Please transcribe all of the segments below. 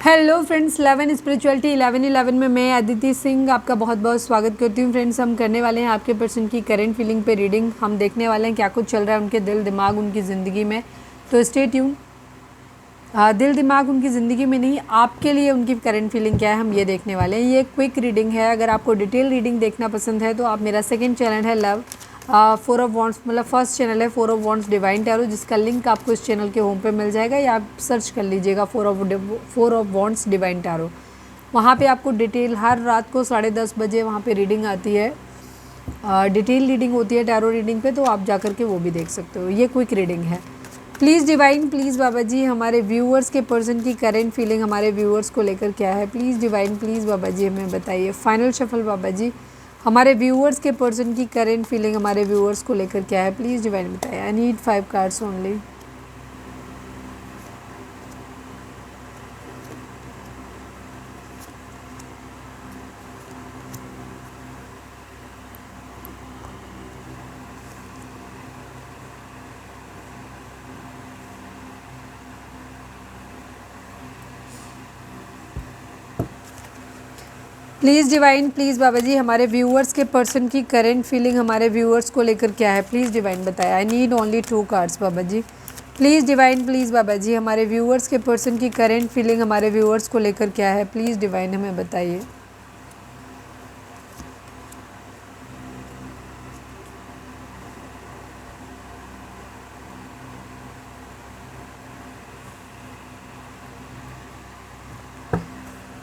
Hello friends, 11 spirituality 11 में मैं अदिति सिंह आपका बहुत बहुत स्वागत करती हूँ। फ्रेंड्स, हम करने वाले हैं आपके पर्सन की करेंट फीलिंग पे रीडिंग। हम देखने वाले हैं क्या कुछ चल रहा है उनके दिल दिमाग उनकी ज़िंदगी में। तो स्टे ट्यून। दिल दिमाग उनकी ज़िंदगी में नहीं, आपके लिए उनकी करेंट फीलिंग क्या है हम ये देखने वाले हैं। ये क्विक रीडिंग है। अगर आपको डिटेल रीडिंग देखना पसंद है तो आप मेरा सेकेंड चैनल है लव 4 ऑफ वॉन्ड्स, मतलब फर्स्ट चैनल है 4 ऑफ वॉन्ड्स डिवाइन टैरो, जिसका लिंक आपको इस चैनल के होम पे मिल जाएगा, या आप सर्च कर लीजिएगा 4 ऑफ वॉन्ड्स डिवाइन टैरो। वहाँ पे आपको डिटेल हर रात को 10:30 बजे वहाँ पे रीडिंग आती है। डिटेल रीडिंग होती है टैरो रीडिंग पे, तो आप जा कर के वो भी देख सकते हो। ये क्विक रीडिंग है। Please divine, please Baba ji, हमारे व्यूअर्स के पर्सन की करेंट फीलिंग हमारे व्यूअर्स को लेकर क्या है। प्लीज़ डिवाइन, प्लीज़ बाबा जी हमें बताइए। फाइनल शफल बाबा जी, हमारे व्यूअर्स के पर्सन की करेंट फीलिंग हमारे व्यूअर्स को लेकर क्या है। प्लीज़ डिवाइन बताइए। I need 5 cards only. Please divine, please Baba ji, हमारे व्यूअर्स के पर्सन की करेंट फीलिंग हमारे व्यूअर्स को लेकर क्या है। प्लीज़ डिवाइन बताया। I need only 2 cards Baba ji. Please divine, please Baba ji, हमारे व्यूअर्स के पर्सन की करेंट फीलिंग हमारे व्यूअर्स को लेकर क्या है। प्लीज़ डिवाइन हमें बताइए।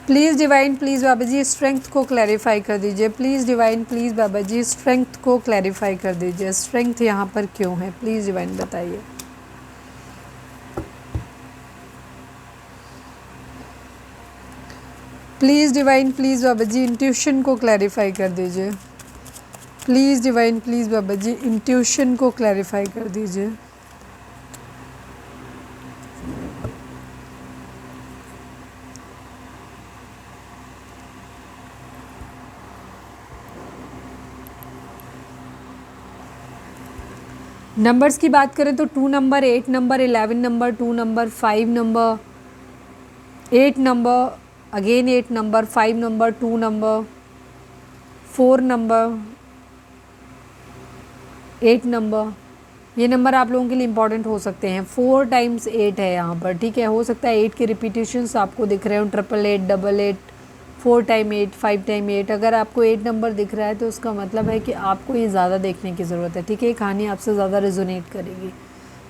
Please divine, please Baba ji, strength को क्लैरिफाई कर दीजिए। Please divine, please Baba ji, strength को क्लैरिफाई कर दीजिए। स्ट्रेंथ यहाँ पर क्यों है, प्लीज़ डिवाइन बताइए। Please divine, please Baba ji, intuition को क्लैरिफाई कर दीजिए। Please divine, please Baba ji, intuition को क्लैरिफाई कर दीजिए। नंबर्स की बात करें तो 2 number, 8 number, 11 number, 2 number, 5 number, 8 number, again 8 number, 5 number, 2 number, 4 number, 8 number. ये नंबर आप लोगों के लिए इंपॉर्टेंट हो सकते हैं। 4 टाइम्स 8 है यहाँ पर, ठीक है। हो सकता है 8 के रिपीटेशंस आपको दिख रहे हो, 888, 88, 4 टाइम 8, 5 टाइम 8। अगर आपको 8 नंबर दिख रहा है तो उसका मतलब है कि आपको ये ज़्यादा देखने की ज़रूरत है, ठीक है। ये कहानी आपसे ज़्यादा रेजोनेट करेगी।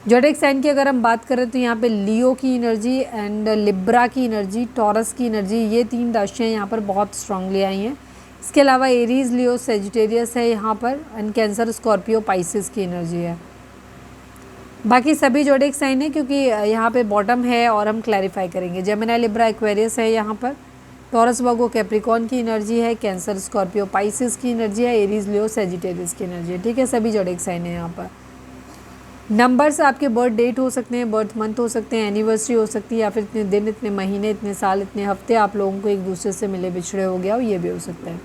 ज़ोडिएक साइन की अगर हम बात करें तो यहाँ पे लियो की एनर्जी एंड लिब्रा की एनर्जी, टॉरस की एनर्जी, ये 3 राशियाँ यहाँ पर बहुत स्ट्रांगली आई हैं। इसके अलावा एरीज, लियो, सेजिटेरियस है यहाँ पर, एंड कैंसर, स्कॉर्पियो, पाइसिस की एनर्जी है। बाकी सभी ज़ोडिएक साइन है क्योंकि यहाँ पे बॉटम है और हम क्लैरिफाई करेंगे। जेमिनी, लिब्रा, एक्वेरियस है यहाँ पर। टॉरस, वर्गो, कैप्रिकॉर्न की एनर्जी है। कैंसर, स्कॉर्पियो, पाइसिस की एनर्जी है। एरीज, लियो, सेजिटेरियस की एनर्जी है, ठीक है। सभी ज़ोडिएक साइन है यहाँ पर। नंबर्स आपके बर्थ डेट हो सकते हैं, बर्थ मंथ हो सकते हैं, एनिवर्सरी हो सकती है, या फिर इतने दिन, इतने महीने, इतने साल, इतने हफ्ते आप लोगों को एक दूसरे से मिले बिछड़े हो गया हो, ये भी हो सकता है।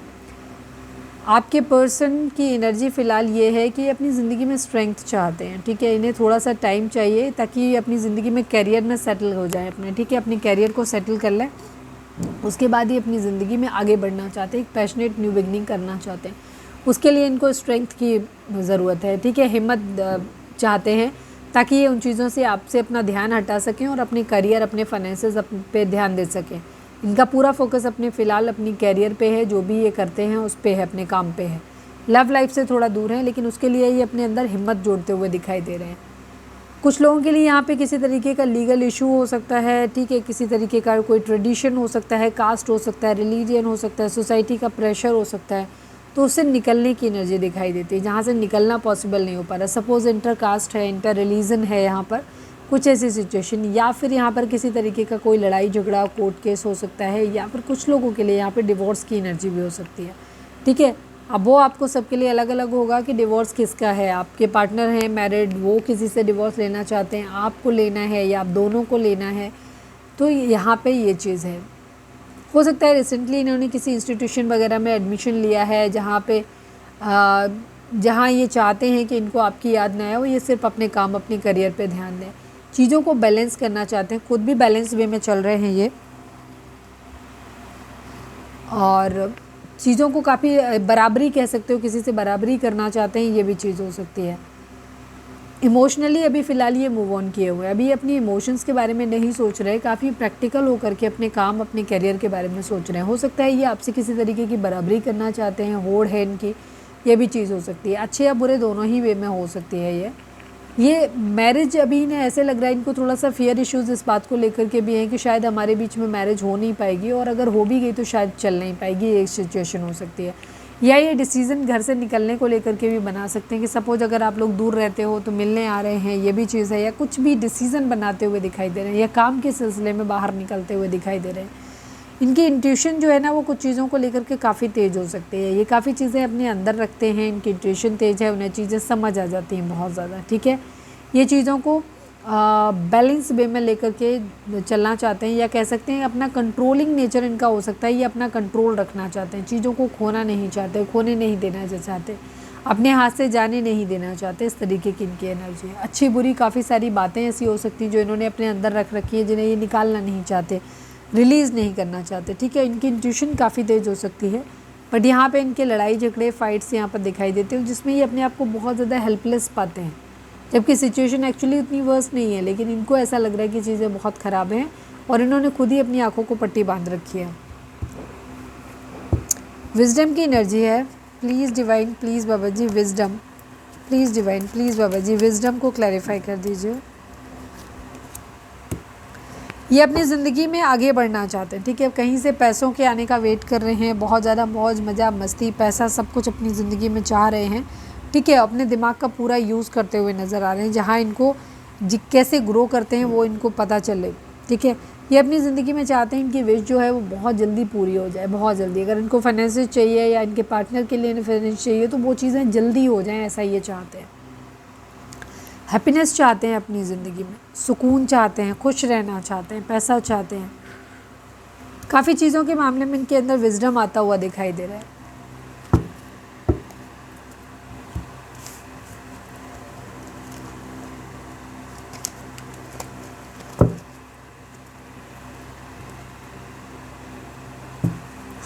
आपके पर्सन की एनर्जी फ़िलहाल ये है कि अपनी ज़िंदगी में स्ट्रेंथ चाहते हैं, ठीक है। इन्हें थोड़ा सा टाइम चाहिए ताकि अपनी ज़िंदगी में करियर में सेटल हो जाए अपने, ठीक है। अपने करियर को सेटल कर लें, उसके बाद ही अपनी ज़िंदगी में आगे बढ़ना चाहते हैं, एक पैशनेट न्यू बिगनिंग करना चाहते हैं। उसके लिए इनको स्ट्रेंथ की ज़रूरत है, ठीक है। हिम्मत चाहते हैं ताकि ये उन चीज़ों से आपसे अपना ध्यान हटा सकें और अपने करियर, अपने फाइनेंसेस पे ध्यान दे सकें। इनका पूरा फोकस अपने फ़िलहाल अपनी करियर पे है, जो भी ये करते हैं उस पे है, अपने काम पे है। लव लाइफ से थोड़ा दूर है, लेकिन उसके लिए ये अपने अंदर हिम्मत जोड़ते हुए दिखाई दे रहे हैं। कुछ लोगों के लिए यहाँ पे किसी तरीके का लीगल इशू हो सकता है, ठीक है। किसी तरीके का कोई ट्रेडिशन हो सकता है, कास्ट हो सकता है, रिलीजियन हो सकता है, सोसाइटी का प्रेशर हो सकता है, तो उससे निकलने की एनर्जी दिखाई देती है, जहाँ से निकलना पॉसिबल नहीं हो पा रहा। सपोज़ इंटर कास्ट है, इंटर रिलीजन है यहाँ पर, कुछ ऐसी सिचुएशन, या फिर यहाँ पर किसी तरीके का कोई लड़ाई झगड़ा, कोर्ट केस हो सकता है, या फिर कुछ लोगों के लिए यहाँ पे डिवोर्स की एनर्जी भी हो सकती है, ठीक है। अब वो आपको सबके लिए अलग अलग होगा कि डिवोर्स किसका है। आपके पार्टनर हैं मैरिड, वो किसी से डिवोर्स लेना चाहते हैं, आपको लेना है या आप दोनों को लेना है, तो यहाँ पे ये चीज़ है। हो सकता है रिसेंटली इन्होंने किसी इंस्टीट्यूशन वगैरह में एडमिशन लिया है, जहाँ ये चाहते हैं कि इनको आपकी याद ना आए, वो ये सिर्फ अपने काम, अपने करियर पे ध्यान दें, चीज़ों को बैलेंस करना चाहते हैं, खुद भी बैलेंस वे में चल रहे हैं ये, और चीज़ों को काफ़ी बराबरी कह सकते हो, किसी से बराबरी करना चाहते हैं, ये भी चीज़ हो सकती है। इमोशनली अभी फ़िलहाल ये मूव ऑन किए हुए हैं, अभी अपनी इमोशंस के बारे में नहीं सोच रहे, काफ़ी प्रैक्टिकल होकर के अपने काम अपने करियर के बारे में सोच रहे हैं। हो सकता है ये आपसे किसी तरीके की बराबरी करना चाहते हैं, होड़ है इनकी, ये भी चीज़ हो सकती है। अच्छे या बुरे दोनों ही वे में हो सकती है ये मैरिज अभी इन्हें ऐसे लग रहा है, इनको थोड़ा सा फियर इश्यूज़ इस बात को लेकर के भी हैं कि शायद हमारे बीच में मैरिज हो नहीं पाएगी, और अगर हो भी गई तो शायद चल नहीं पाएगी, ये एक सिचुएशन हो सकती है। या ये डिसीज़न घर से निकलने को लेकर के भी बना सकते हैं कि सपोज अगर आप लोग दूर रहते हो तो मिलने आ रहे हैं, ये भी चीज़ है। या कुछ भी डिसीज़न बनाते हुए दिखाई दे रहे हैं, या काम के सिलसिले में बाहर निकलते हुए दिखाई दे रहे हैं। इनकी इंट्यूशन जो है ना, वो कुछ चीज़ों को लेकर के काफ़ी तेज़ हो सकती है। ये काफ़ी चीज़ें अपने अंदर रखते हैं, इनकी इंट्यूशन तेज़ है, उन्हें चीज़ें समझ आ जाती हैं बहुत ज़्यादा, ठीक है। ये चीज़ों को बैलेंस वे में लेकर के चलना चाहते हैं, या कह सकते हैं अपना कंट्रोलिंग नेचर इनका हो सकता है। ये अपना कंट्रोल रखना चाहते हैं, चीज़ों को खोना नहीं चाहते, खोने नहीं देना चाहते, अपने हाथ से जाने नहीं देना चाहते। इस तरीके की इनकी एनर्जी है। अच्छी बुरी काफ़ी सारी बातें ऐसी हो सकती हैं जो इन्होंने अपने अंदर रख रखी है, जिन्हें ये निकालना नहीं चाहते, रिलीज़ नहीं करना चाहते, ठीक है। इनकी इंट्यूशन काफ़ी तेज़ हो सकती है, बट यहाँ पे इनके लड़ाई झगड़े फाइट्स यहाँ पर दिखाई देते हैं, जिसमें ये अपने आप को बहुत ज़्यादा हेल्पलेस पाते हैं, जबकि सिचुएशन एक्चुअली उतनी वर्स नहीं है, लेकिन इनको ऐसा लग रहा है कि चीज़ें बहुत ख़राब हैं और इन्होंने खुद ही अपनी आंखों को पट्टी बांध रखी है। विजडम की एनर्जी है, please divine, please Baba ji wisdom, please divine, please Baba ji wisdom को क्लैरिफाई कर दीजिए। ये अपनी ज़िंदगी में आगे बढ़ना चाहते हैं, ठीक है। कहीं से पैसों के आने का वेट कर रहे हैं, बहुत ज़्यादा मौज मज़ा मस्ती पैसा सब कुछ अपनी ज़िंदगी में चाह रहे हैं, ठीक है। अपने दिमाग का पूरा यूज़ करते हुए नज़र आ रहे हैं, जहाँ इनको कैसे ग्रो करते हैं वो इनको पता चले, ठीक है। ये अपनी ज़िंदगी में चाहते हैं इनकी विश जो है वो बहुत जल्दी पूरी हो जाए, बहुत जल्दी। अगर इनको फाइनेंस चाहिए या इनके पार्टनर के लिए फाइनेंस चाहिए तो वो चीज़ें जल्दी हो जाएँ, ऐसा ये चाहते हैं। हैप्पीनेस चाहते हैं अपनी ज़िंदगी में, सुकून चाहते हैं, खुश रहना चाहते हैं, पैसा चाहते हैं। काफ़ी चीज़ों के मामले में इनके अंदर विजडम आता हुआ दिखाई दे रहा है।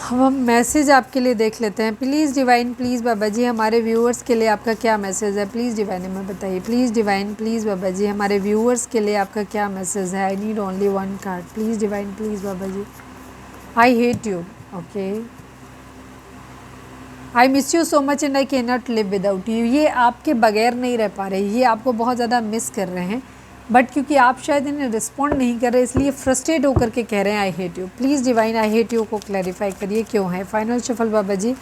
हम मैसेज आपके लिए देख लेते हैं। Please divine, please Baba ji हमारे व्यूअर्स के लिए आपका क्या मैसेज है, प्लीज़ डिवाइन हमें बताइए। Please divine, please Baba ji हमारे व्यूअर्स के लिए आपका क्या मैसेज है। I need only one card, please divine, please Baba ji. I hate you, okay. I miss you so much and I can not live without you. ये आपके बगैर नहीं रह पा रहे, ये आपको बहुत ज़्यादा मिस कर रहे हैं, बट क्योंकि आप शायद इन्हें रिस्पॉन्ड नहीं कर रहे, इसलिए फ्रस्ट्रेट होकर के कह रहे हैं I hate you. Please divine I hate you को क्लैरिफाई करिए क्यों है। Final shuffle Baba ji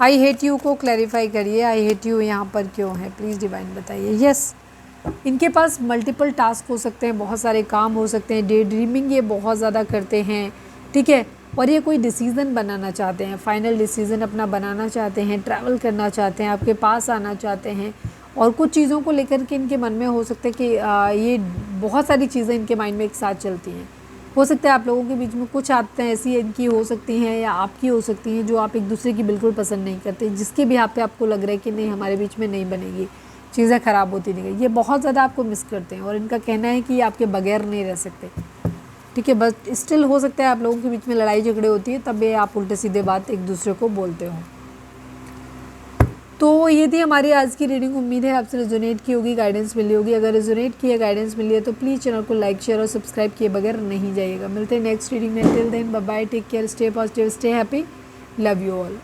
I hate you को क्लैरिफाई करिए, आई हेट यू यहाँ पर क्यों है, प्लीज़ डिवाइन बताइए। यस, इनके पास मल्टीपल टास्क हो सकते हैं, बहुत सारे काम हो सकते हैं, डे ड्रीमिंग ये बहुत ज़्यादा करते हैं, ठीक है। और ये कोई डिसीज़न बनाना चाहते हैं, फाइनल डिसीज़न अपना बनाना चाहते हैं, ट्रैवल करना चाहते हैं, आपके पास आना चाहते हैं, और कुछ चीज़ों को लेकर के इनके मन में हो सकता है कि ये बहुत सारी चीज़ें इनके माइंड में एक साथ चलती हैं। हो सकता है आप लोगों के बीच में कुछ आदतें ऐसी इनकी हो सकती हैं या आपकी हो सकती हैं जो आप एक दूसरे की बिल्कुल पसंद नहीं करते, जिसके भी आप पे आपको लग रहा है कि नहीं हमारे बीच में नहीं बनेगी, चीज़ें ख़राब होती नहीं गई। ये बहुत ज़्यादा आपको मिस करते हैं और इनका कहना है कि ये आपके बगैर नहीं रह सकते, ठीक है। बस स्टिल हो सकता है आप लोगों के बीच में लड़ाई झगड़े होती है, तब ये आप उल्टे सीधे बात एक दूसरे को बोलते हो। तो ये थी हमारी आज की रीडिंग। उम्मीद है आपसे रेजोनेट की होगी, गाइडेंस मिली होगी। अगर रेजोनेट की है, गाइडेंस मिली है तो प्लीज़ चैनल को लाइक शेयर और सब्सक्राइब किए बगैर नहीं जाइएगा। मिलते हैं नेक्स्ट रीडिंग में। Till then bye bye, take care, stay positive, stay happy, love you all.